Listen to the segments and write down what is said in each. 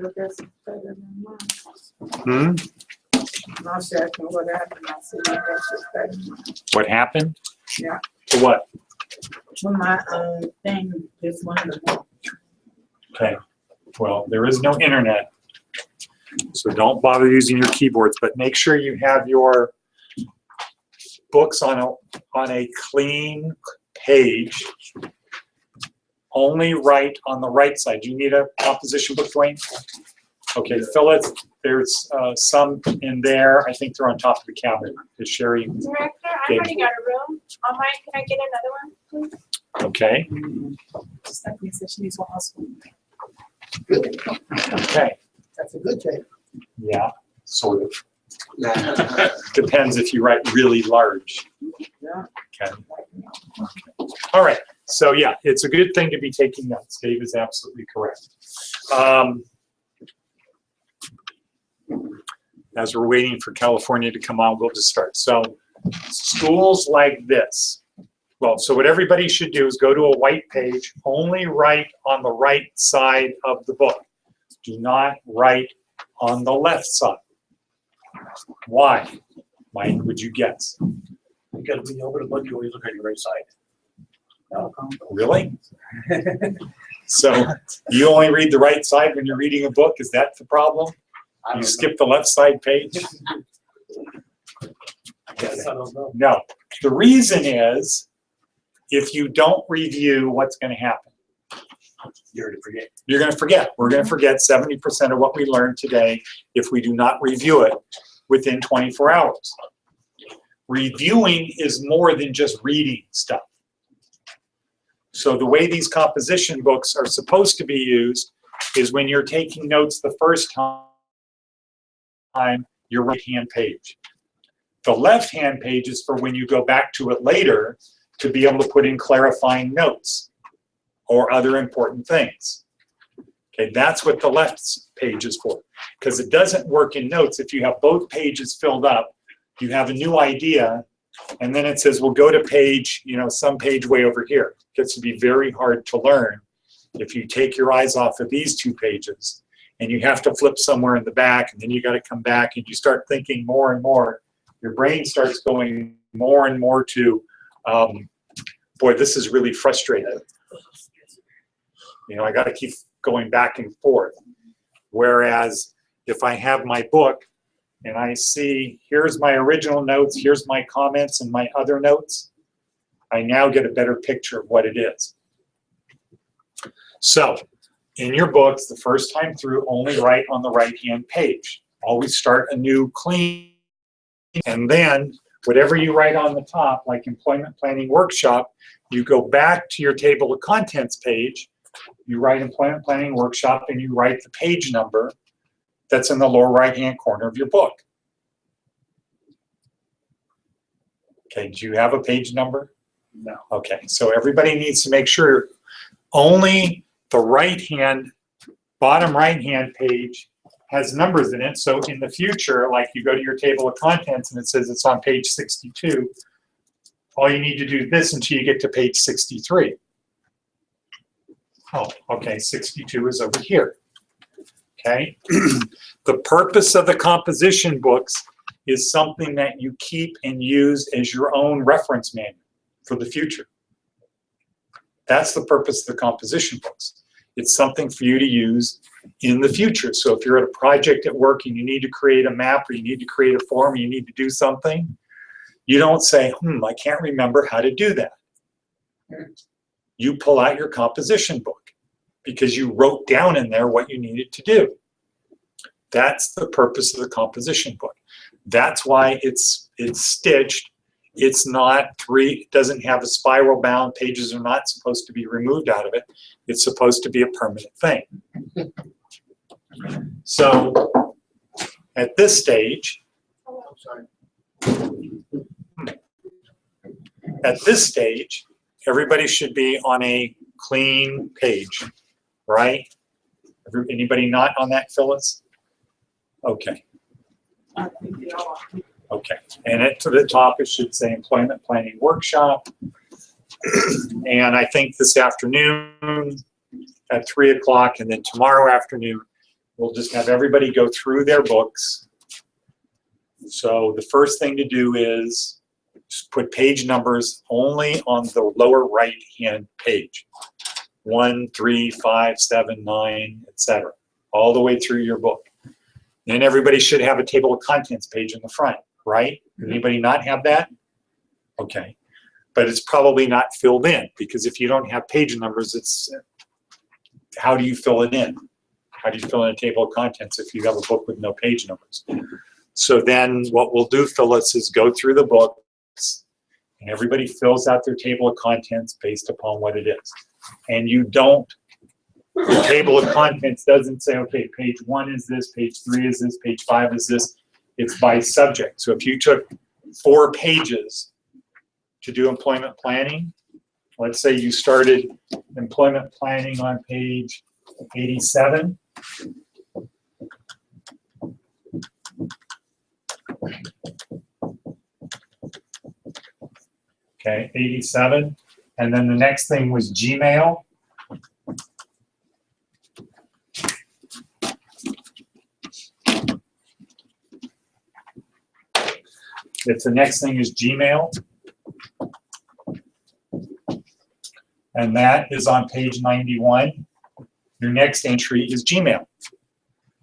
but that's better than mine. I said, what happened? I said, that's just better than mine. What happened? Yeah. To what? When my thing just went. Okay. Well, there is no internet, so don't bother using your keyboards, but make sure you have your books on a clean page. Only write on the right side. Do you need a composition book, Dwayne? Okay, fill it. There's some in there. I think they're on top of the cabinet. Is Sherry? Director, I already got a room on mine. Can I get another one, please? Okay. Stephanie said she needs one also. Okay. That's a good thing. Yeah, sort of. Depends if you write really large. Yeah. Okay. All right. So yeah, it's a good thing to be taking notes. Dave is absolutely correct. As we're waiting for California to come on, we'll just start. So schools like this. Well, so what everybody should do is go to a white page, only write on the right side of the book. Do not write on the left side. Why? Mike, would you guess? Because when you open a book, you always look at your right side. Really? So you only read the right side when you're reading a book? Is that the problem? You skip the left side page? Yes, I don't know. No. The reason is, if you don't review, what's going to happen? You're to forget. You're going to forget. We're going to forget 70% of what we learned today if we do not review it within 24 hours. Reviewing is more than just reading stuff. So the way these composition books are supposed to be used is when you're taking notes the first time, your right-hand page. The left-hand page is for when you go back to it later to be able to put in clarifying notes or other important things. Okay, that's what the left page is for, because it doesn't work in notes. If you have both pages filled up, you have a new idea, and then it says, well, go to page, some page way over here. It gets to be very hard to learn if you take your eyes off of these two pages, and you have to flip somewhere in the back, and then you got to come back, and you start thinking more and more. Your brain starts going more and more to, boy, this is really frustrating. I got to keep going back and forth. Whereas if I have my book and I see, here's my original notes, here's my comments and my other notes, I now get a better picture of what it is. So in your books, the first time through, only write on the right-hand page. Always start a new clean, and then whatever you write on the top, like employment planning workshop, you go back to your table of contents page, you write employment planning workshop, and you write the page number that's in the lower right-hand corner of your book. Okay, do you have a page number? No. Okay, so everybody needs to make sure only the bottom right-hand page has numbers in it. So in the future, like you go to your table of contents and it says it's on page 62, all you need to do is this until you get to page 63. Oh, okay, 62 is over here. Okay, the purpose of the composition books is something that you keep and use as your own reference manual for the future. That's the purpose of the composition books. It's something for you to use in the future. So if you're at a project at work and you need to create a map or you need to create a form, or you need to do something, you don't say, I can't remember how to do that. You pull out your composition book because you wrote down in there what you needed to do. That's the purpose of the composition book. That's why it's stitched. It's not it doesn't have a spiral bound. Pages are not supposed to be removed out of it. It's supposed to be a permanent thing. So at this stage, everybody should be on a clean page, right? Anybody not on that, Phyllis? Okay. Okay, and to the top it should say employment planning workshop. And I think this afternoon at 3 o'clock and then tomorrow afternoon we'll just have everybody go through their books. So the first thing to do is just put page numbers only on the lower right-hand page. 1, 3, 5, 7, 9, etc. All the way through your book. Then everybody should have a table of contents page in the front, right? Anybody not have that? Okay. But it's probably not filled in, because if you don't have page numbers, it's, how do you fill it in? How do you fill in a table of contents if you have a book with no page numbers? So then what we'll do, Phyllis, is go through the books and everybody fills out their table of contents based upon what it is. And you don't, the table of contents doesn't say, okay, page 1 is this, page 3 is this, page 5 is this. It's by subject. So if you took 4 pages to do employment planning, let's say you started employment planning on page 87. Okay, 87. And then the next thing was Gmail. If the next thing is Gmail, and that is on page 91, your next entry is Gmail.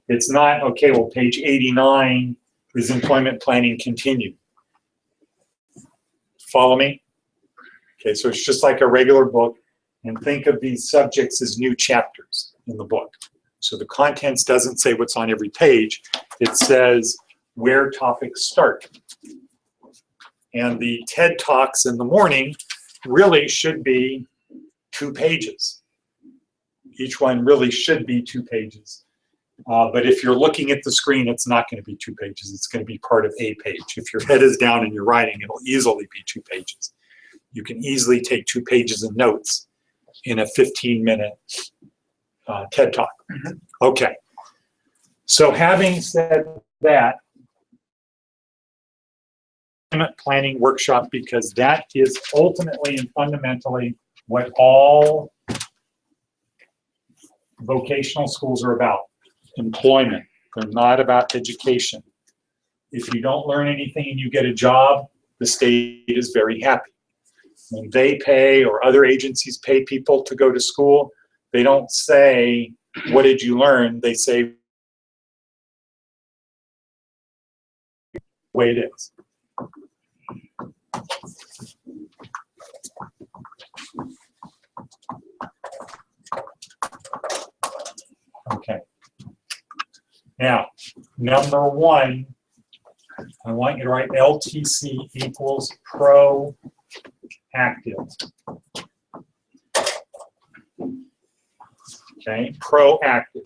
It's not, okay, well, page 89 is employment planning continued. Follow me? Okay, so it's just like a regular book, and think of these subjects as new chapters in the book. So the contents doesn't say what's on every page, it says where topics start. And the TED Talks in the morning really should be 2 pages. Each one really should be 2 pages. But if you're looking at the screen, it's not going to be 2 pages. It's going to be part of a page. If your head is down and you're writing, it'll easily be 2 pages. You can easily take 2 pages of notes in a 15-minute TED Talk. Okay. So having said that, employment planning workshop, because that is ultimately and fundamentally what all vocational schools are about. Employment. They're not about education. If you don't learn anything and you get a job, the state is very happy. When they pay, or other agencies pay people to go to school, they don't say, what did you learn? They say, the way it is. Okay. Now, number 1, I want you to write LTC equals proactive. Okay, proactive.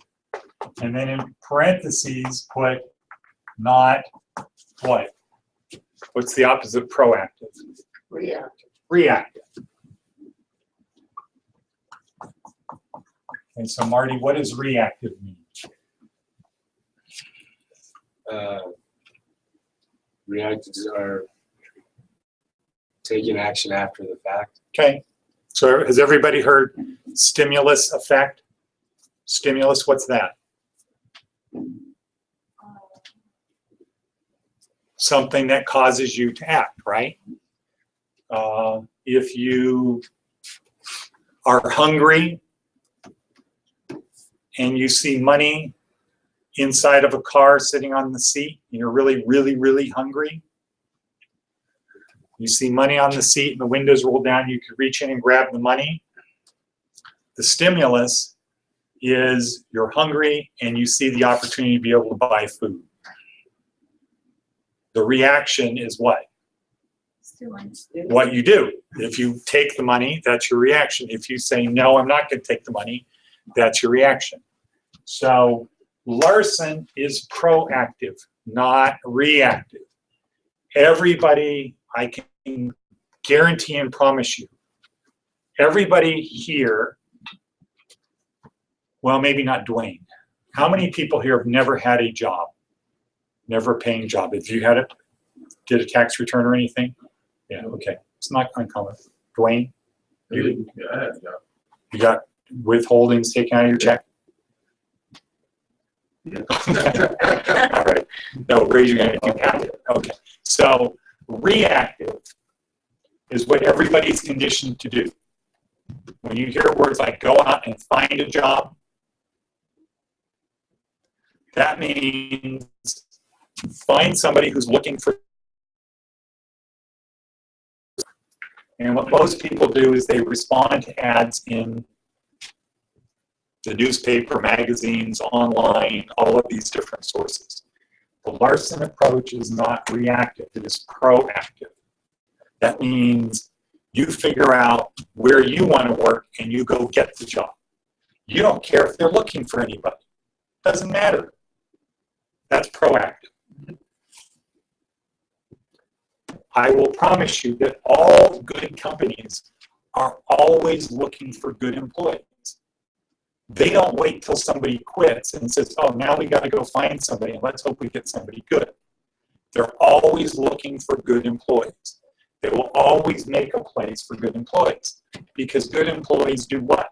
And then in parentheses, put not what? What's the opposite of proactive? Reactive. Reactive. Okay, so Marty, what does reactive mean? Reactives are taking action after the fact. Okay, so has everybody heard stimulus effect? Stimulus, what's that? Something that causes you to act, right? If you are hungry and you see money inside of a car sitting on the seat, and you're really, really, really hungry, you see money on the seat and the windows roll down, you could reach in and grab the money. The stimulus is you're hungry and you see the opportunity to be able to buy food. The reaction is what? What you do. If you take the money, that's your reaction. If you say, no, I'm not going to take the money, that's your reaction. So Larson is proactive, not reactive. Everybody, I can guarantee and promise you, everybody here, well, maybe not Dwayne. How many people here have never had a job? Never a paying job. If you had it, did a tax return or anything? Yeah, okay. It's not uncommon. Dwayne? You got withholdings taken out of your check? All right. No, raise your hand if you have it. Okay. So reactive is what everybody's conditioned to do. When you hear words like go out and find a job, that means find somebody who's looking for. And what most people do is they respond to ads in the newspaper, magazines, online, all of these different sources. The Larson approach is not reactive, it is proactive. That means you figure out where you want to work and you go get the job. You don't care if they're looking for anybody. Doesn't matter. That's proactive. I will promise you that all good companies are always looking for good employees. They don't wait till somebody quits and says, oh, now we got to go find somebody and let's hope we get somebody good. They're always looking for good employees. They will always make a place for good employees because good employees do what?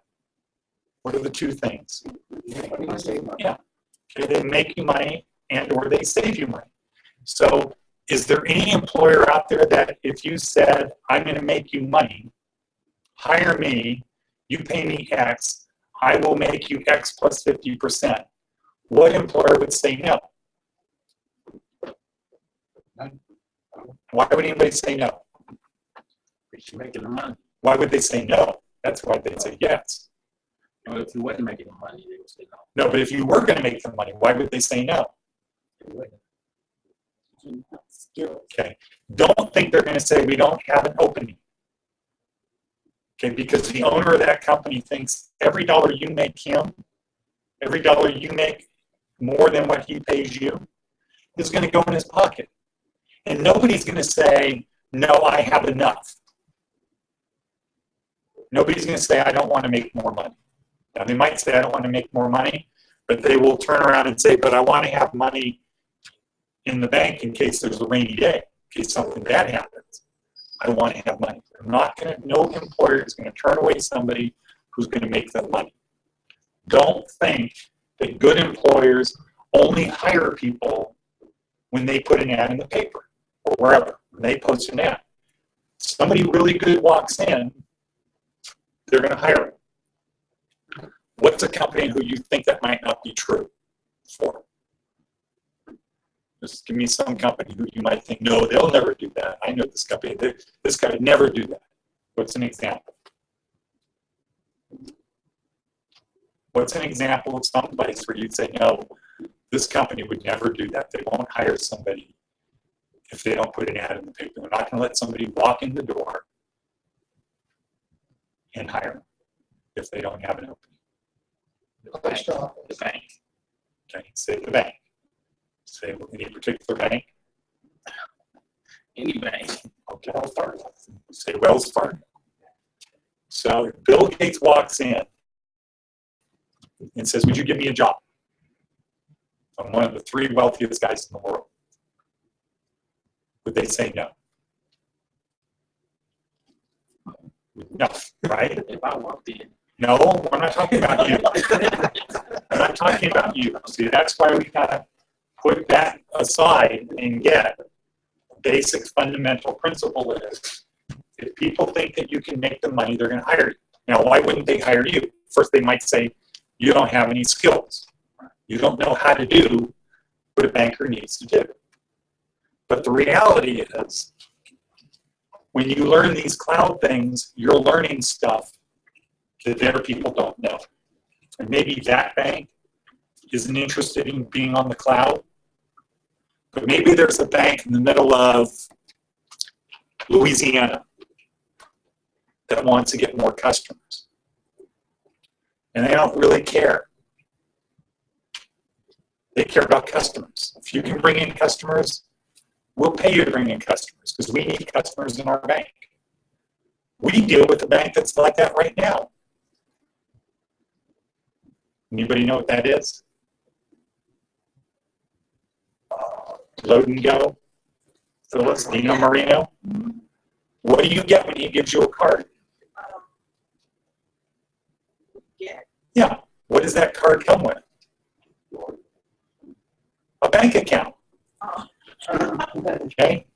What are the two things? Yeah. Okay, they make you money and or they save you money. So is there any employer out there that if you said, I'm going to make you money, hire me, you pay me X, I will make you X plus 50%. What employer would say no? Why would anybody say no? You're making the money. Why would they say no? That's why they'd say yes. Well, if you wasn't making the money, they would say no. No, but if you were going to make the money, why would they say no? They wouldn't. Okay. Don't think they're going to say we don't have an opening. Okay, because the owner of that company thinks every dollar you make him, every dollar you make more than what he pays you, is going to go in his pocket. And nobody's going to say, no, I have enough. Nobody's going to say, I don't want to make more money. Now, they might say, I don't want to make more money, but they will turn around and say, but I want to have money in the bank in case there's a rainy day, in case something bad happens. I want to have money. I'm not going to, no employer is going to turn away somebody who's going to make them money. Don't think that good employers only hire people when they put an ad in the paper or wherever, when they post an ad. Somebody really good walks in, they're going to hire them. What's a company who you think that might not be true for? Just give me some company who you might think, no, they'll never do that. I know this company, this guy would never do that. What's an example? What's an example of some place where you'd say, no, this company would never do that. They won't hire somebody if they don't put an ad in the paper. They're not going to let somebody walk in the door and hire them if they don't have an opening. The bank. Okay, say the bank. Say any particular bank. Any bank. Okay, say Wells Fargo. So if Bill Gates walks in and says, would you give me a job? I'm one of the 3 wealthiest guys in the world. Would they say no? No, right? If I walked in. No, I'm not talking about you. I'm not talking about you. See, that's why we gotta put that aside and get a basic fundamental principle is if people think that you can make the money, they're going to hire you. Now, why wouldn't they hire you? First, they might say, you don't have any skills. You don't know how to do what a banker needs to do. But the reality is, when you learn these cloud things, you're learning stuff that their people don't know. And maybe that bank isn't interested in being on the cloud, but maybe there's a bank in the middle of Louisiana that wants to get more customers. And they don't really care. They care about customers. If you can bring in customers, we'll pay you to bring in customers because we need customers in our bank. We deal with a bank that's like that right now. Anybody know what that is? Load and Go, Phyllis, Dino Marino. What do you get when he gives you a card? Yeah. Yeah. What does that card come with? bank account. Okay?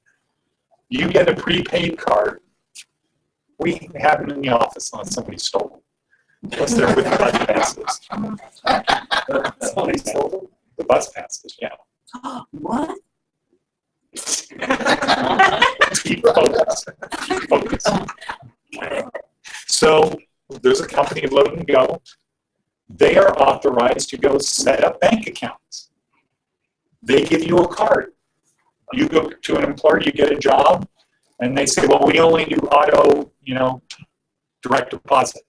You get a prepaid card. We have them in the office unless somebody stole them. Unless they're with the bus passes. Somebody stole them. The bus passes, yeah. What? Keep focus. Keep focus. Okay. So there's a company, Load and Go. They are authorized to go set up bank accounts. They give you a card. You go to an employer, you get a job, and they say, well, we only do auto, direct deposit.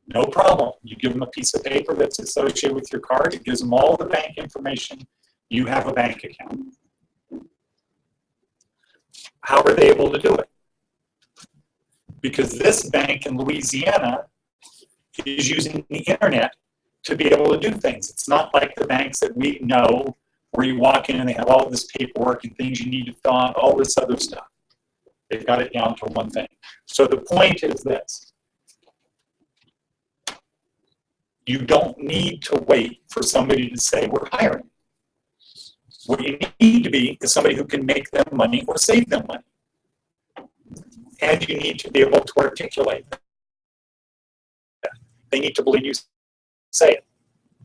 No problem. You give them a piece of paper that's associated with your card. It gives them all the bank information. You have a bank account. How are they able to do it? Because this bank in Louisiana is using the internet to be able to do things. It's not like the banks that we know where you walk in and they have all this paperwork and things you need to fill out, all this other stuff. They've got it down to one thing. So the point is this. You don't need to wait for somebody to say, we're hiring. What you need to be is somebody who can make them money or save them money. And you need to be able to articulate that. They need to believe you say it.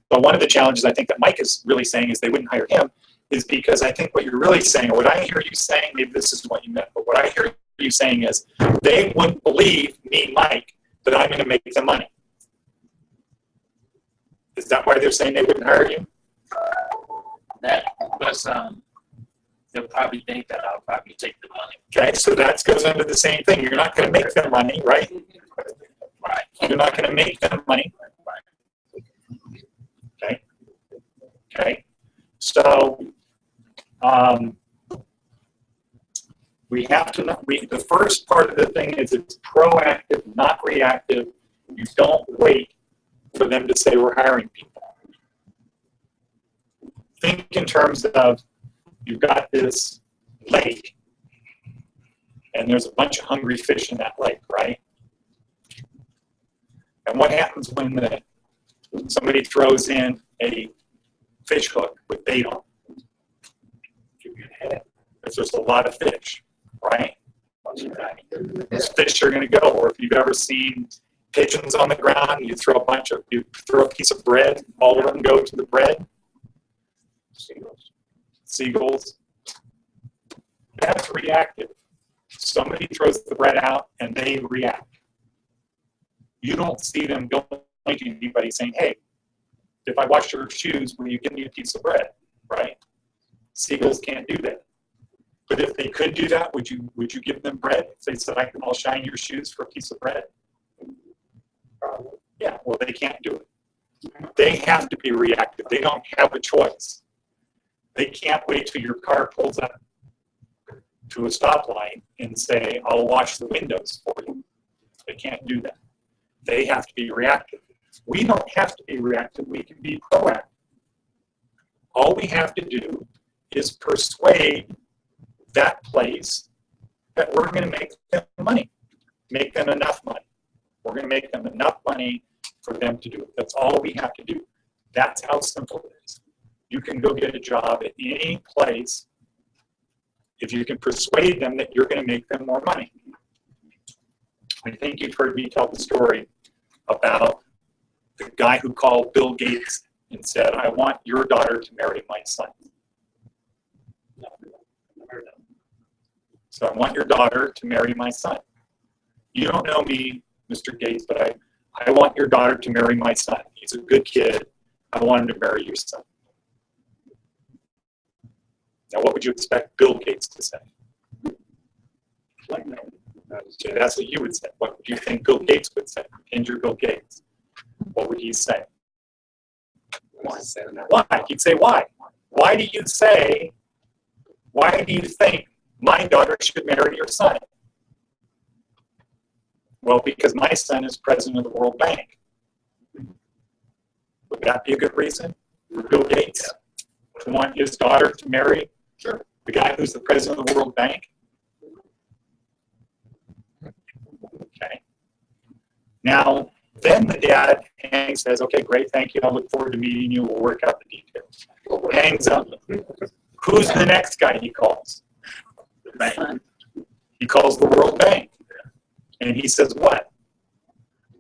But one of the challenges I think that Mike is really saying is they wouldn't hire him is because I think what you're really saying, or what I hear you saying, maybe this is what you meant, but what I hear you saying is they wouldn't believe me, Mike, that I'm going to make them money. Is that why they're saying they wouldn't hire you? That was, they'll probably think that I'll probably take the money. Okay, so that goes into the same thing. You're not going to make them money, right? Right. You're not going to make them money. Okay. Okay. So we have to. The first part of the thing is it's proactive, not reactive. You don't wait for them to say we're hiring people. Think in terms of you've got this lake, and there's a bunch of hungry fish in that lake, right? And what happens when somebody throws in a fish hook with bait on? Because there's a lot of fish, right? Those fish are going to go. Or if you've ever seen pigeons on the ground, you throw a piece of bread, all of them go to the bread. Seagulls. That's reactive. Somebody throws the bread out and they react. You don't see them going to anybody saying, hey, if I wash your shoes, will you give me a piece of bread? Right? Seagulls can't do that. But if they could do that, would you give them bread? If they said, I'll shine your shoes for a piece of bread? Yeah, well, they can't do it. They have to be reactive. They don't have a choice. They can't wait till your car pulls up to a stoplight and say, I'll wash the windows for you. They can't do that. They have to be reactive. We don't have to be reactive. We can be proactive. All we have to do is persuade that place that we're going to make them money, make them enough money. We're going to make them enough money for them to do it. That's all we have to do. That's how simple it is. You can go get a job at any place if you can persuade them that you're going to make them more money. I think you've heard me tell the story about the guy who called Bill Gates and said, I want your daughter to marry my son. So I want your daughter to marry my son. You don't know me, Mr. Gates, but I want your daughter to marry my son. He's a good kid. I want him to marry your son. Now, what would you expect Bill Gates to say? So that's what you would say. What would you think Bill Gates would say? Injure Bill Gates. What would he say? Why? He'd say, why? Why do you think my daughter should marry your son? Well, because my son is president of the World Bank. Would that be a good reason for Bill Gates to want his daughter to marry the guy who's the president of the World Bank? Okay. Now, then the dad says, okay, great, thank you. I look forward to meeting you. We'll work out the details. hangs up. Who's the next guy he calls? He calls the World Bank. And he says what?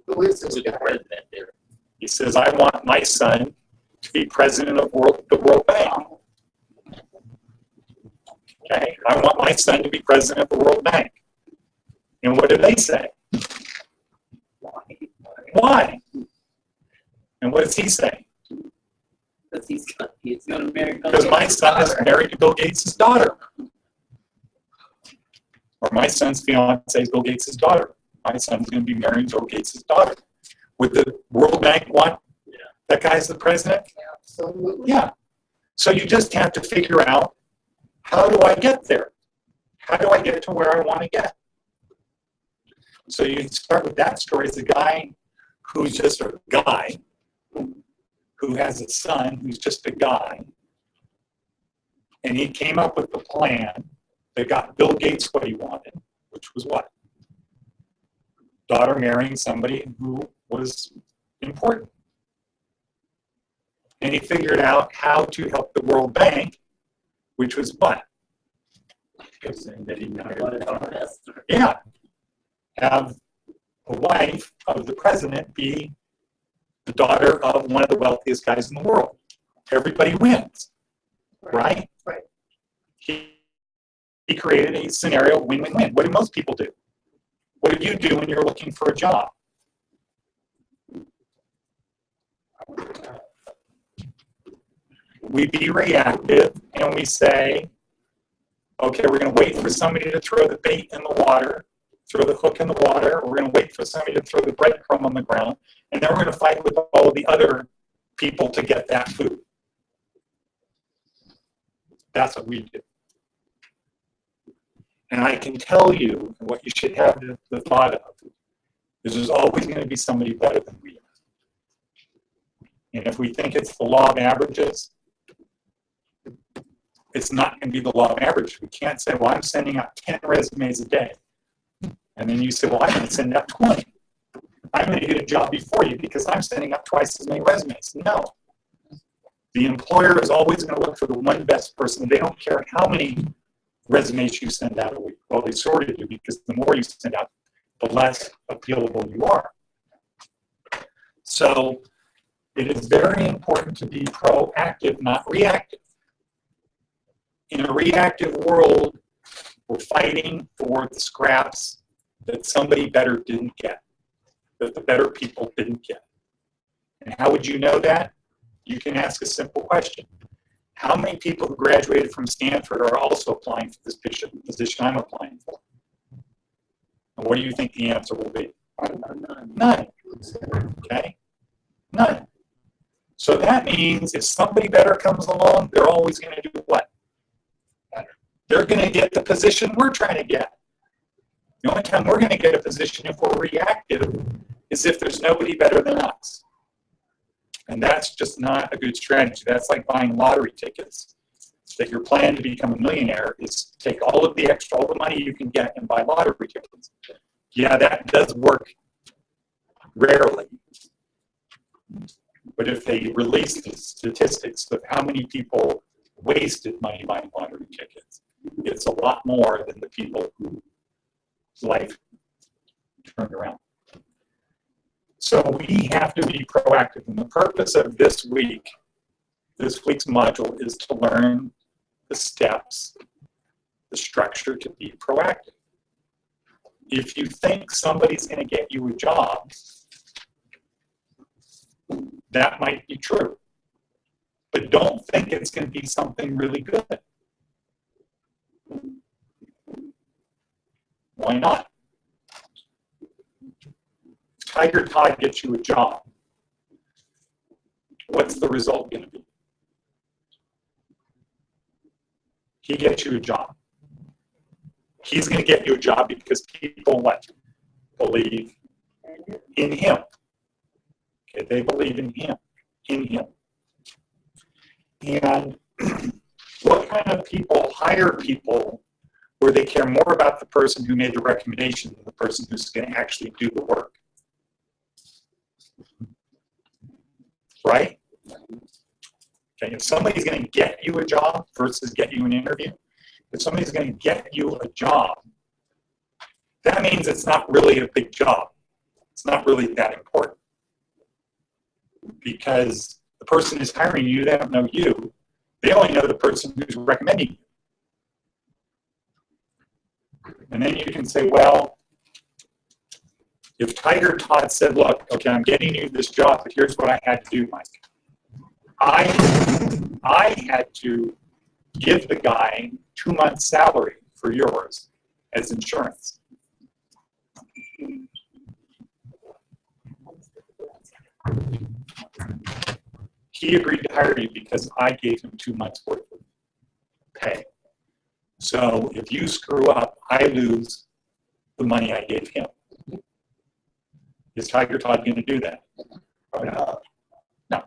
Who is To this the guy? president there. He says, I want my son to be president of the World Bank. Okay? I want my son to be president of the World Bank. And what do they say? Why? And what does he say? Because he's gonna marry. Because my son is married to Bill Gates' daughter. Or my son's fiance is Bill Gates' daughter. My son's going to be marrying Bill Gates' daughter. Would the World Bank want that guy's the president? Absolutely. Yeah. So you just have to figure out, how do I get there? How do I get to where I want to get? So you start with that story as a guy who's just a guy, who has a son who's just a guy, and he came up with the plan that got Bill Gates what he wanted, which was what? Daughter marrying somebody who was important. And he figured out how to help the World Bank, which was what? Yeah. Have the wife of the president be the daughter of one of the wealthiest guys in the world. Everybody wins, right? Right. He created a scenario win-win-win. What do most people do? What do you do when you're looking for a job? We be reactive and we say, okay, we're going to wait for somebody to throw the bait in the water, throw the hook in the water. We're going to wait for somebody to throw the breadcrumb on the ground. And then we're going to fight with all of the other people to get that food. That's what we do. And I can tell you what you should have the thought of is there's always going to be somebody better than we are. And if we think it's the law of averages, it's not going to be the law of averages. We can't say, well, I'm sending out 10 resumes a day. And then you say, well, I'm going to send out 20. I'm going to get a job before you because I'm sending out twice as many resumes. No. The employer is always going to look for the one best person. They don't care how many resumes you send out a week. Well, they sort of do because the more you send out, the less appealable you are. So it is very important to be proactive, not reactive. In a reactive world, we're fighting for the scraps that somebody better didn't get, that the better people didn't get. And how would you know that? You can ask a simple question. How many people who graduated from Stanford are also applying for this position I'm applying for? And what do you think the answer will be? None. Okay? None. So that means if somebody better comes along, they're always going to do what? They're going to get the position we're trying to get. The only time we're going to get a position if we're reactive is if there's nobody better than us. And that's just not a good strategy. That's like buying lottery tickets. That your plan to become a millionaire is take all of the extra, all the money you can get and buy lottery tickets. Yeah, that does work rarely. But if they release the statistics of how many people wasted money buying lottery tickets, it's a lot more than the people whose life turned around. So we have to be proactive. And the purpose of this week's module is to learn the steps, the structure to be proactive. If you think somebody's going to get you a job, that might be true. But don't think it's going to be something really good. Why not? Tiger Todd gets you a job. What's the result going to be? He gets you a job. He's going to get you a job because people what? Believe in him. Okay, they believe in him. And what kind of people hire people where they care more about the person who made the recommendation than the person who's going to actually do the work? Right? Okay, if somebody's going to get you a job versus get you an interview, if somebody's going to get you a job, that means it's not really a big job. It's not really that important. Because the person who's hiring you, they don't know you. They only know the person who's recommending you. And then you can say, well, if Tiger Todd said, look, okay, I'm getting you this job, but here's what I had to do, Mike. I had to give the guy 2 months' salary for yours as insurance. He agreed to hire you because I gave him 2 months' worth of pay. So if you screw up, I lose the money I gave him. Is Tiger Todd going to do that? No.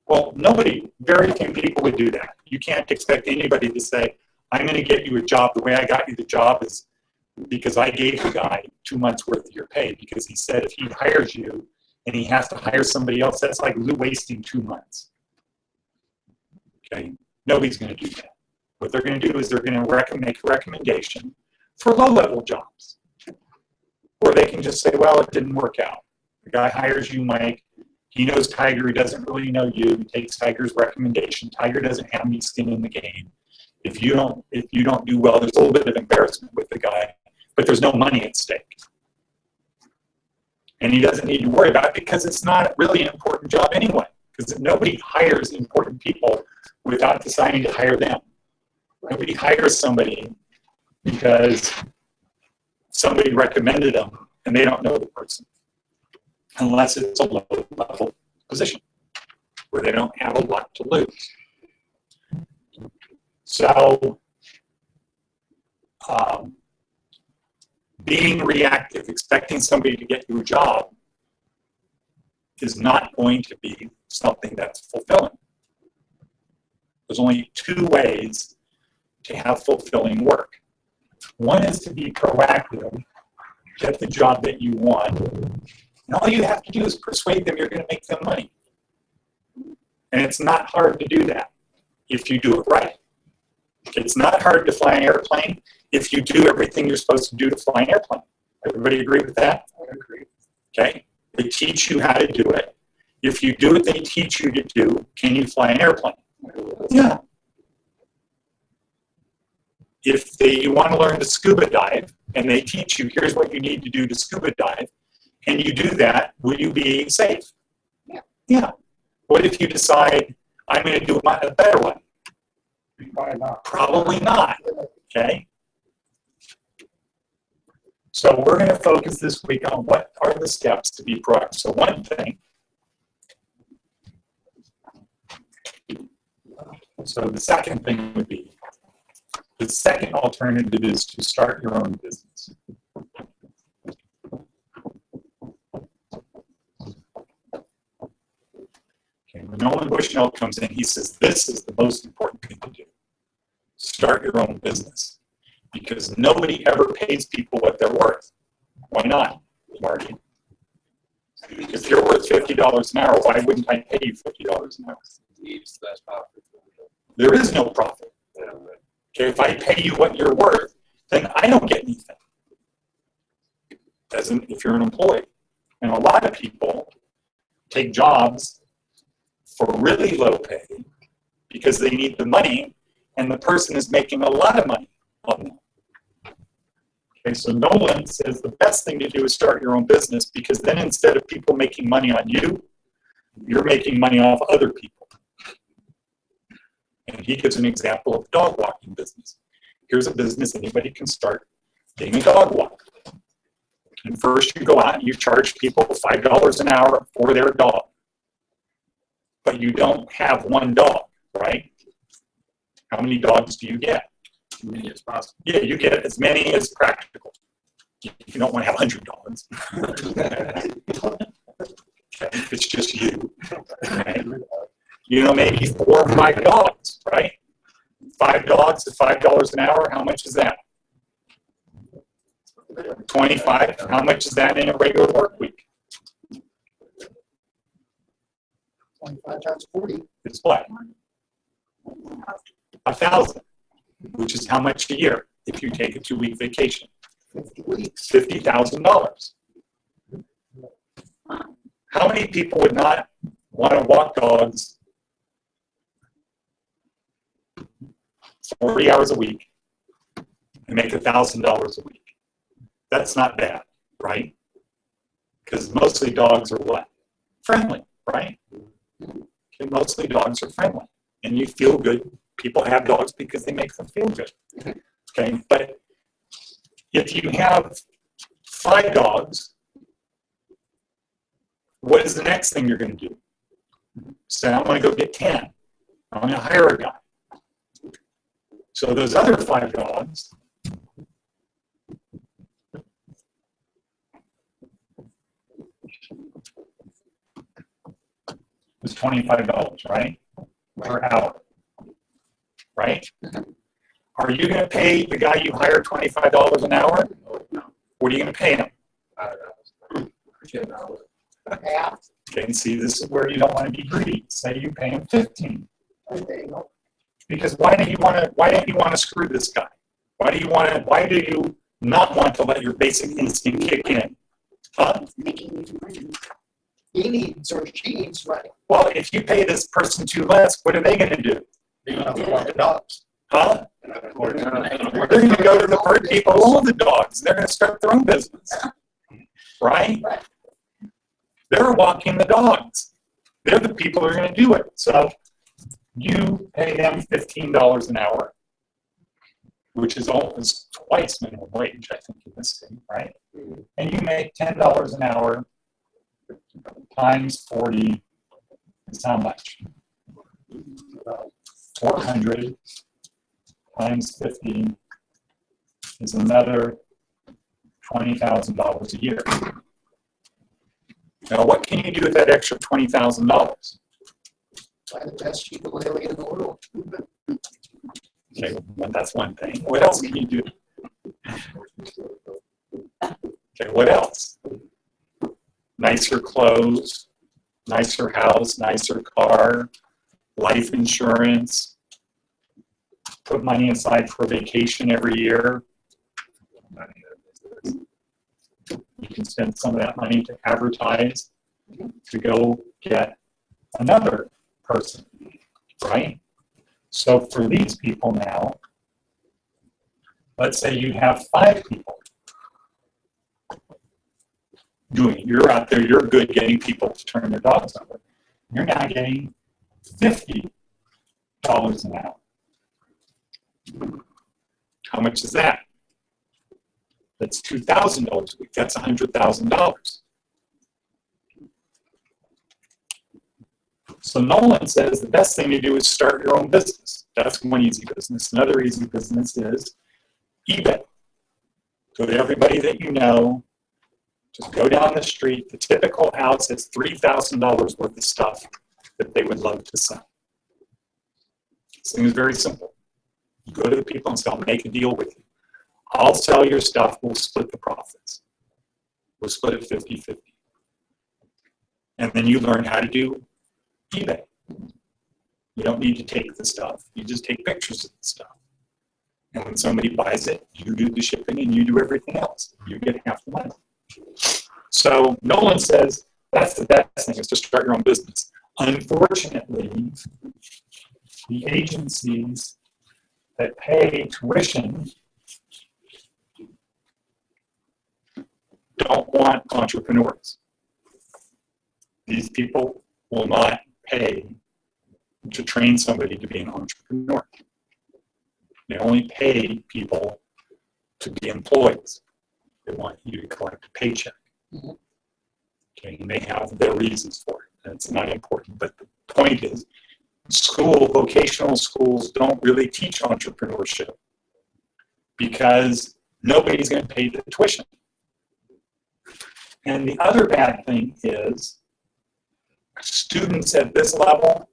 Well, very few people would do that. You can't expect anybody to say, I'm going to get you a job. The way I got you the job is because I gave the guy 2 months worth of your pay, because he said if he hires you and he has to hire somebody else, that's like wasting 2 months. Okay, nobody's going to do that. What they're going to do is they're going to make a recommendation for low-level jobs. Or they can just say, well, it didn't work out. The guy hires you, Mike. He knows Tiger. He doesn't really know you. He takes Tiger's recommendation. Tiger doesn't have any skin in the game. If you don't do well, there's a little bit of embarrassment with the guy, but there's no money at stake. And he doesn't need to worry about it because it's not really an important job anyway. Because nobody hires important people without deciding to hire them. Nobody hires somebody because somebody recommended them and they don't know the person, unless it's a low-level position where they don't have a lot to lose. So, being reactive, expecting somebody to get you a job, is not going to be something that's fulfilling. There's only 2 ways to have fulfilling work. One is to be proactive, get the job that you want, and all you have to do is persuade them you're going to make them money. And it's not hard to do that if you do it right. It's not hard to fly an airplane if you do everything you're supposed to do to fly an airplane. Everybody agree with that? I agree. Okay? They teach you how to do it. If you do what they teach you to do, can you fly an airplane? Yeah. If you want to learn to scuba dive, and they teach you, here's what you need to do to scuba dive, and you do that, will you be safe? Yeah. Yeah. What if you decide, I'm going to do a better one? Probably not. Probably not. Okay? So we're going to focus this week on what are the steps to be proactive. So one thing, so the second thing would be, the second alternative is to start your own business. Okay, when Nolan Bushnell comes in, he says, this is the most important thing to do. Start your own business. Because nobody ever pays people what they're worth. Why not, Marty? If you're worth $50 an hour, why wouldn't I pay you $50 an hour? There is no profit. Okay, if I pay you what you're worth, then I don't get anything. If you're an employee. And a lot of people take jobs for really low pay because they need the money, and the person is making a lot of money on them. Okay, so Nolan says the best thing to do is start your own business, because then instead of people making money on you, you're making money off other people. And he gives an example of the dog walking business. Here's a business anybody can start, being a dog walker. And first you go out and you charge people $5 an hour for their dog. But you don't have one dog, right? How many dogs do you get? As many as possible. Yeah, you get as many as practical. You don't want to have 100 dogs. It's just you. Right? You know, maybe 4 or 5 dogs, right? 5 dogs at $5 an hour, how much is that? 25. How much is that in a regular work week? 25 times 40. is what? 1,000, which is how much a year if you take a 2-week vacation? 50 weeks. $50,000. How many people would not want to walk dogs 40 hours a week and make $1,000 a week? That's not bad, right? Because mostly dogs are what? Friendly, right? Okay, mostly dogs are friendly. And you feel good. People have dogs because they make them feel good. Okay, but if you have 5 dogs, what is the next thing you're going to do? Say, I'm going to go get 10. I'm going to hire a guy. So those other 5 dogs is $25, right? Per hour, right? Are you going to pay the guy you hire $25 an hour? What are you going to pay him? Half. Okay, and see, this is where you don't want to be greedy. Say you pay him 15. There you go. Because why don't you want to screw this guy? Why do you not want to let your basic instinct kick in? Huh? He needs or she needs money. Well, if you pay this person too less, what are they going to do? You don't have to walk the dogs. Huh? They're going to go to the people who own the dogs. They're going to start their own business. Right? They're walking the dogs. They're the people who are going to do it. So you pay them $15 an hour, which is almost twice minimum wage, I think, in this state, right? And you make $10 an hour times 40 is how much? 400 times 50 is another $20,000 a year. Now, what can you do with that extra $20,000? Buy the best cheap lily in the world. Okay, well, that's one thing. What else can you do? Okay, what else? Nicer clothes, nicer house, nicer car, life insurance, put money aside for vacation every year. You can spend some of that money to advertise, to go get another person, right? So for these people now, let's say you have 5 people doing it. You're out there, you're good getting people to turn their dogs over. You're now getting $50 an hour. How much is that? That's $2,000 a week. That's $100,000. So Nolan says the best thing to do is start your own business. That's one easy business. Another easy business is eBay. Go to everybody that you know. Just go down the street. The typical house has $3,000 worth of stuff that they would love to sell. This thing is very simple. You go to the people and say, I'll make a deal with you. I'll sell your stuff. We'll split the profits. We'll split it 50-50. And then you learn how to do eBay. You don't need to take the stuff. You just take pictures of the stuff. And when somebody buys it, you do the shipping and you do everything else. You get half the money. So Nolan says that's the best thing, is to start your own business. Unfortunately, the agencies that pay tuition don't want entrepreneurs. These people will not pay to train somebody to be an entrepreneur. They only pay people to be employees. They want you to collect a paycheck. Okay, and they have their reasons for it. That's not important. But the point is, vocational schools don't really teach entrepreneurship because nobody's going to pay the tuition. And the other bad thing is students at this level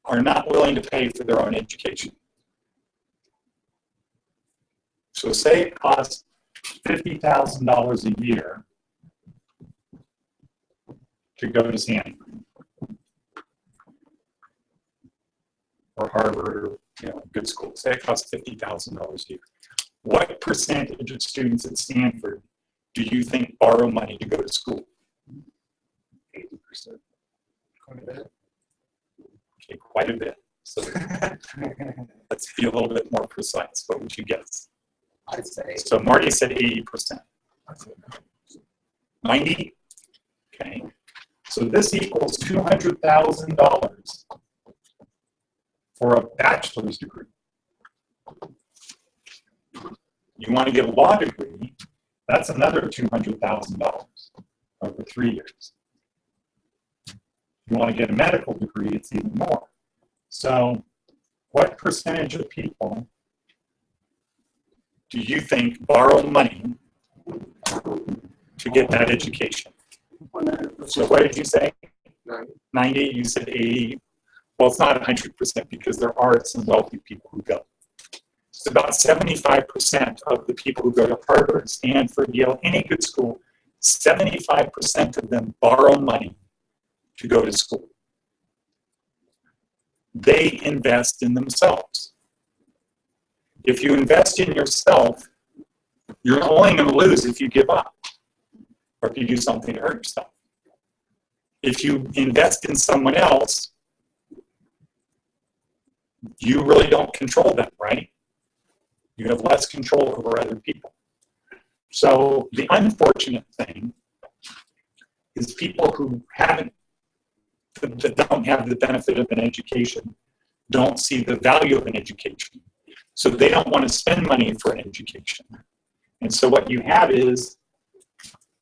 are not willing to pay for their own education. So say it costs $50,000 a year to go to Sandy. or Harvard or good schools. That costs $50,000 a year. What percentage of students at Stanford do you think borrow money to go to school? 80%. Quite a bit. Okay, quite a bit. So let's be a little bit more precise. What would you guess? I'd say. So Marty said 80%. 90? Okay. So this equals $200,000 for a bachelor's degree. You want to get a law degree, that's another $200,000 over 3 years. You want to get a medical degree, it's even more. So what percentage of people do you think borrow money to get that education? 100%. So what did you say? 90. 90, you said 80. Well, it's not 100% because there are some wealthy people who go. It's about 75% of the people who go to Harvard, Stanford, Yale, any good school, 75% of them borrow money to go to school. They invest in themselves. If you invest in yourself, you're only going to lose if you give up or if you do something to hurt yourself. If you invest in someone else, you really don't control them, right? You have less control over other people. So the unfortunate thing is people who that don't have the benefit of an education don't see the value of an education. So they don't want to spend money for an education. And so what you have is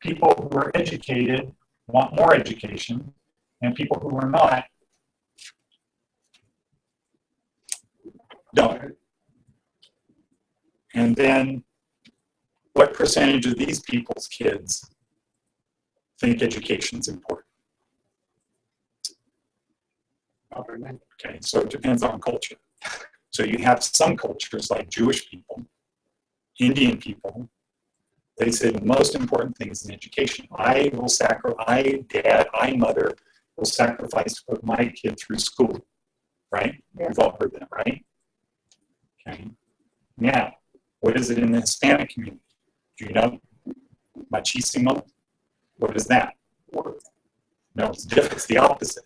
people who are educated want more education, and people who are not don't. And then what percentage of these people's kids think education is important? Okay, so it depends on culture. So you have some cultures like Jewish people, Indian people, they say the most important thing is an education. I, dad, mother will sacrifice to put my kid through school, right? Yeah. We've all heard that, right? Okay. Now, what is it in the Hispanic community? Do you know? Machismo? What is that? No, it's different. It's the opposite.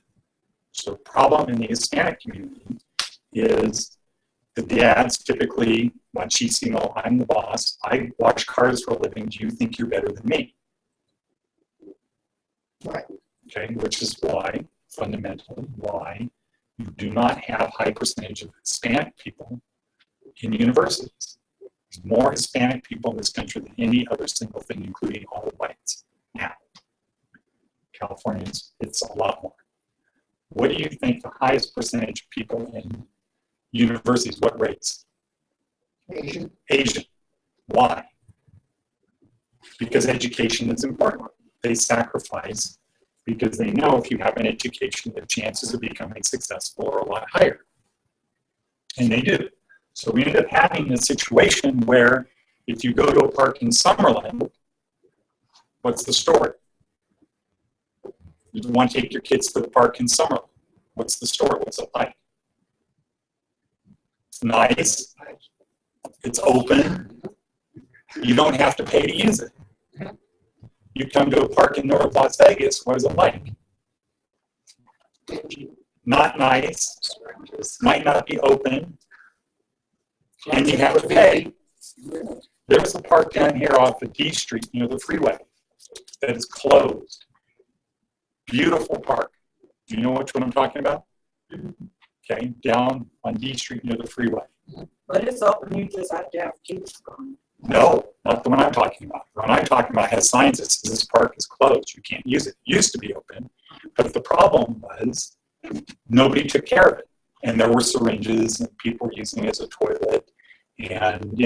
So the problem in the Hispanic community is the dads typically machismo, I'm the boss, I wash cars for a living, do you think you're better than me? Right. Okay, which is why, fundamentally, why you do not have high percentage of Hispanic people in universities. There's more Hispanic people in this country than any other single thing, including all the whites. Now, Californians, it's a lot more. What do you think the highest percentage of people in universities, what race? Asian. Asian. Why? Because education is important. They sacrifice because they know if you have an education, the chances of becoming successful are a lot higher. And they do. So we end up having a situation where if you go to a park in Summerlin, what's the story? You want to take your kids to the park in Summerlin. What's the story? What's it like? It's nice. It's open. You don't have to pay to use it. You come to a park in North Las Vegas, what is it like? Not nice. Might not be open. And you have to pay. There's a park down here off of D Street near the freeway that is closed. Beautiful park. Do you know which one I'm talking about? Okay, down on D Street near the freeway. But it's open, you just have to have kids going. No, not the one I'm talking about. The one I'm talking about has signs that says this park is closed. You can't use it. It used to be open. But the problem was nobody took care of it. And there were syringes and people were using it as a toilet. And,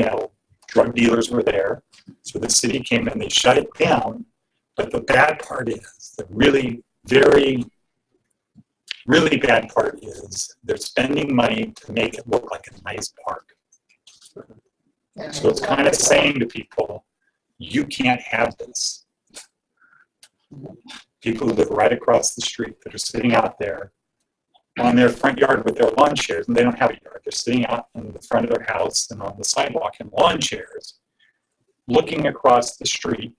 drug dealers were there. So the city came in, they shut it down. But the bad part is, the really, very, really bad part is they're spending money to make it look like a nice park. So it's kind of saying to people, you can't have this. People who live right across the street that are sitting out there on their front yard with their lawn chairs, and they don't have a yard. They're sitting out in the front of their house and on the sidewalk in lawn chairs, looking across the street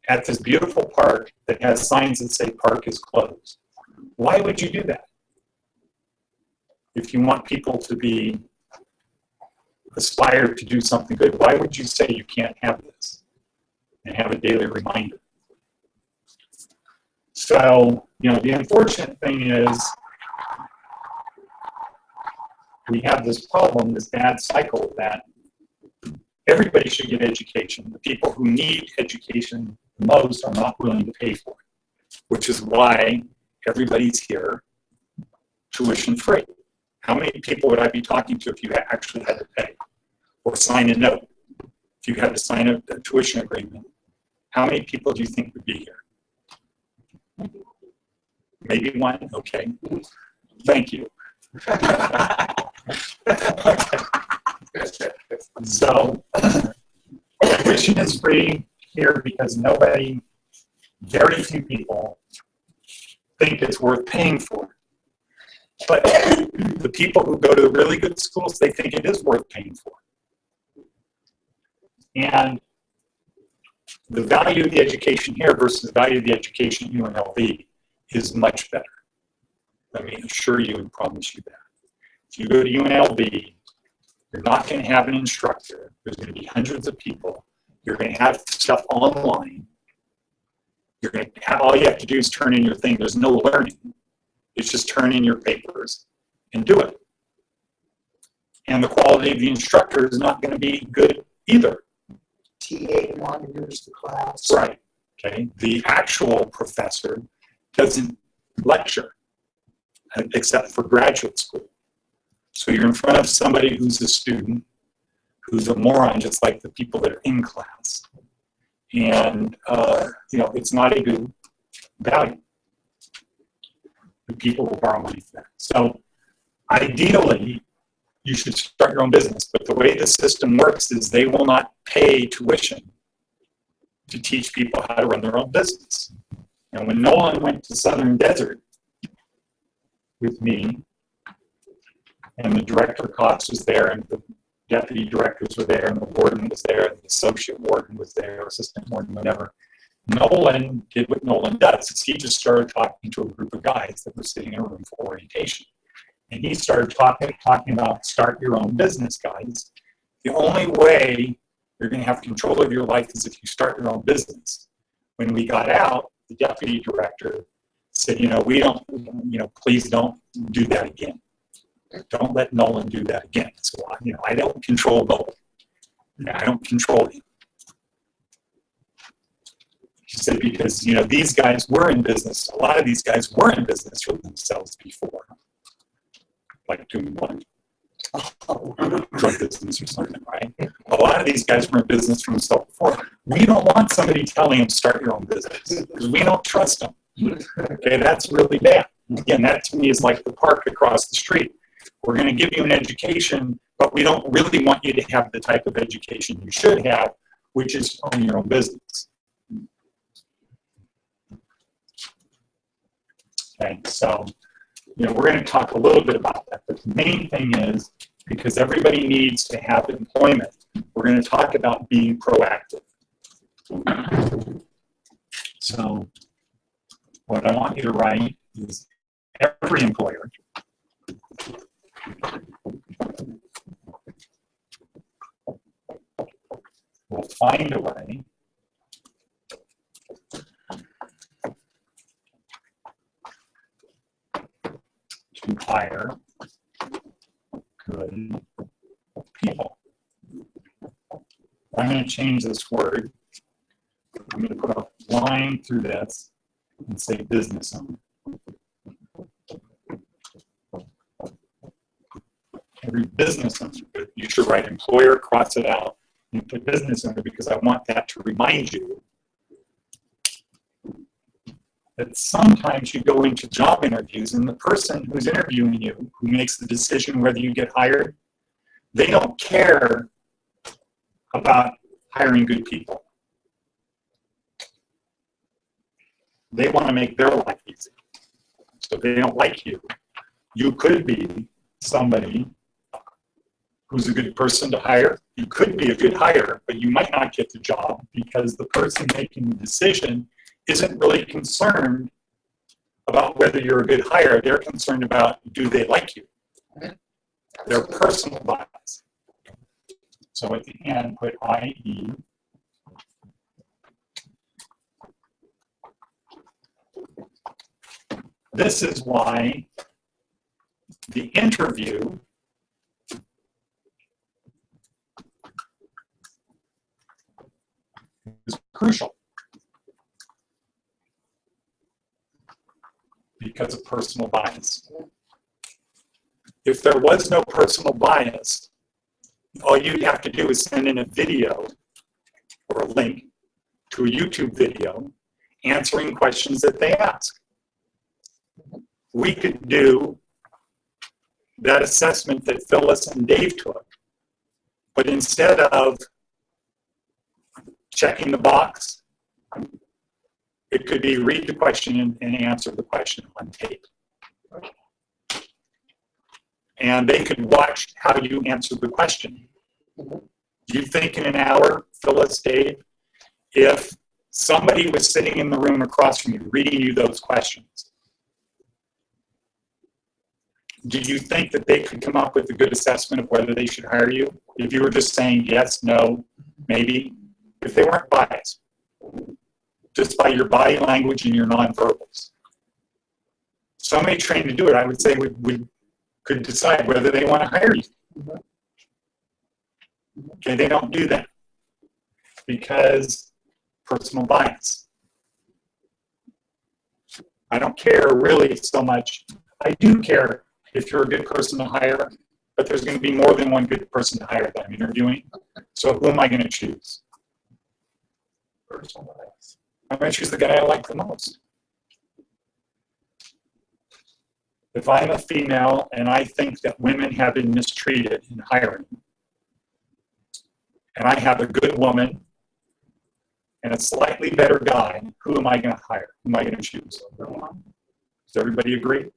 at this beautiful park that has signs that say park is closed. Why would you do that? If you want people to be aspire to do something good, why would you say you can't have this and have a daily reminder? So, the unfortunate thing is we have this problem, this bad cycle that everybody should get education. The people who need education the most are not willing to pay for it, which is why everybody's here tuition free. How many people would I be talking to if you actually had to pay or sign a note? If you had to sign a tuition agreement, how many people do you think would be here? Maybe one? Okay. Thank you. So, tuition is free here because very few people think it's worth paying for. But the people who go to the really good schools, they think it is worth paying for. And the value of the education here versus the value of the education at UNLV is much better. Let me assure you and promise you that. If you go to UNLV, you're not going to have an instructor. There's going to be hundreds of people. You're going to have stuff online. You're going to have, all you have to do is turn in your thing. There's no learning. It's just turn in your papers and do it. And the quality of the instructor is not going to be good either. TA monitors the class. Right. Okay. The actual professor doesn't lecture except for graduate school. So you're in front of somebody who's a student, who's a moron, just like the people that are in class. And, it's not a good value. The people will borrow money for that. So ideally, you should start your own business. But the way the system works is they will not pay tuition to teach people how to run their own business. And when Nolan went to Southern Desert with me, and the director Cox was there, and the deputy directors were there, and the warden was there, and the associate warden was there, assistant warden, whatever. Nolan did what Nolan does, is he just started talking to a group of guys that were sitting in a room for orientation. And he started talking about start your own business, guys. The only way you're going to have control of your life is if you start your own business. When we got out, the deputy director said, we don't, please don't do that again. Don't let Nolan do that again. So, I don't control Nolan. I don't control him. She said, because, these guys were in business. A lot of these guys were in business for themselves before. Like doing what? Drug business or something, right? A lot of these guys were in business for themselves before. We don't want somebody telling them start your own business because we don't trust them. Okay, that's really bad. Again, that to me is like the park across the street. We're going to give you an education, but we don't really want you to have the type of education you should have, which is own your own business. Okay, so, we're going to talk a little bit about that, but the main thing is, because everybody needs to have employment, we're going to talk about being proactive. So, what I want you to write is every employer will find a way to hire good people. I'm going to change this word. I'm going to put a line through this and say business owner. Every business owner, you should write employer, cross it out, and put business owner because I want that to remind you that sometimes you go into job interviews and the person who's interviewing you, who makes the decision whether you get hired, they don't care about hiring good people. They want to make their life easy. So they don't like you. You could be somebody who's a good person to hire. You could be a good hire, but you might not get the job because the person making the decision isn't really concerned about whether you're a good hire. They're concerned about, do they like you? Their personal bias. So at the end, put IE. This is why the interview is crucial, because of personal bias. If there was no personal bias, all you'd have to do is send in a video or a link to a YouTube video answering questions that they ask. We could do that assessment that Phyllis and Dave took, but instead of checking the box, it could be read the question and answer the question on tape. And they could watch how you answer the question. Do you think in an hour, Phyllis, Dave, if somebody was sitting in the room across from you reading you those questions, do you think that they could come up with a good assessment of whether they should hire you? If you were just saying yes, no, maybe, if they weren't biased, just by your body language and your nonverbals. Somebody trained to do it, I would say, could decide whether they want to hire you. Okay, they don't do that because personal bias. I don't care really so much. I do care if you're a good person to hire, but there's going to be more than one good person to hire that I'm interviewing. So who am I going to choose? Personal bias. I'm going to choose the guy I like the most. If I'm a female and I think that women have been mistreated in hiring, and I have a good woman and a slightly better guy, who am I going to hire? Who am I going to choose? Does everybody agree?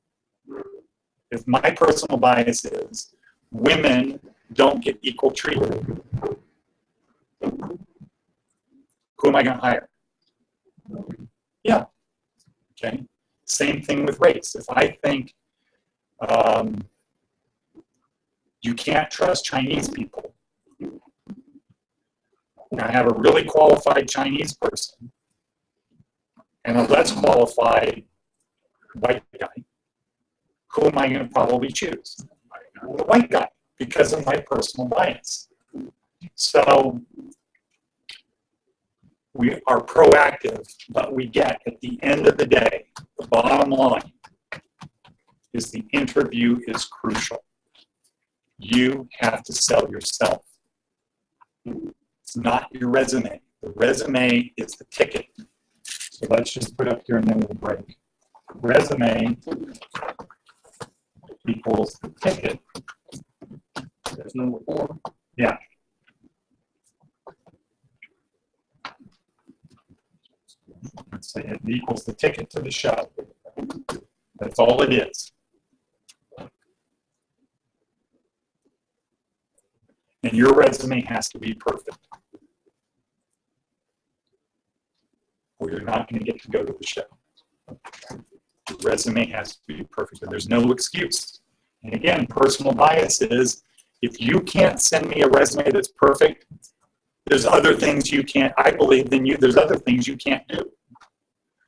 If my personal bias is women don't get equal treatment, who am I going to hire? Yeah. Okay. Same thing with race. If I think you can't trust Chinese people, and I have a really qualified Chinese person and a less qualified white guy, who am I going to probably choose? The white guy, because of my personal bias. So we are proactive, but we get, at the end of the day, the bottom line is the interview is crucial. You have to sell yourself. It's not your resume. The resume is the ticket. So let's just put up here and then we'll break. Resume equals the ticket. There's number 4. Yeah. Let's say it equals the ticket to the show. That's all it is. And your resume has to be perfect, or you're not going to get to go to the show. Your resume has to be perfect, and there's no excuse. And again, personal bias is, if you can't send me a resume that's perfect, there's other things you can't, I believe in you, there's other things you can't do.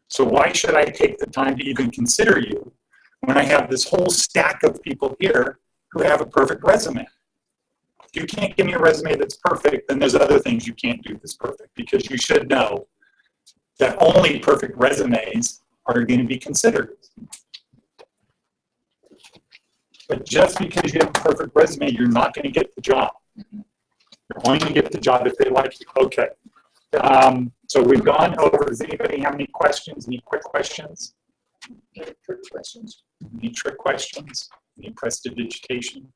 So why should I take the time to even consider you when I have this whole stack of people here who have a perfect resume? If you can't give me a resume that's perfect, then there's other things you can't do that's perfect, because you should know that only perfect resumes are going to be considered. But just because you have a perfect resume, you're not going to get the job. You're only going to get the job if they like you. Okay. So we've gone over. Does anybody have any questions? Any quick questions? Any trick questions? Any trick questions? Any prestidigitation?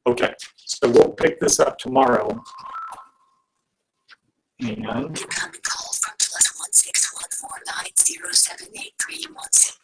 Okay. So we'll pick this up tomorrow. And Incoming call from +16149078316.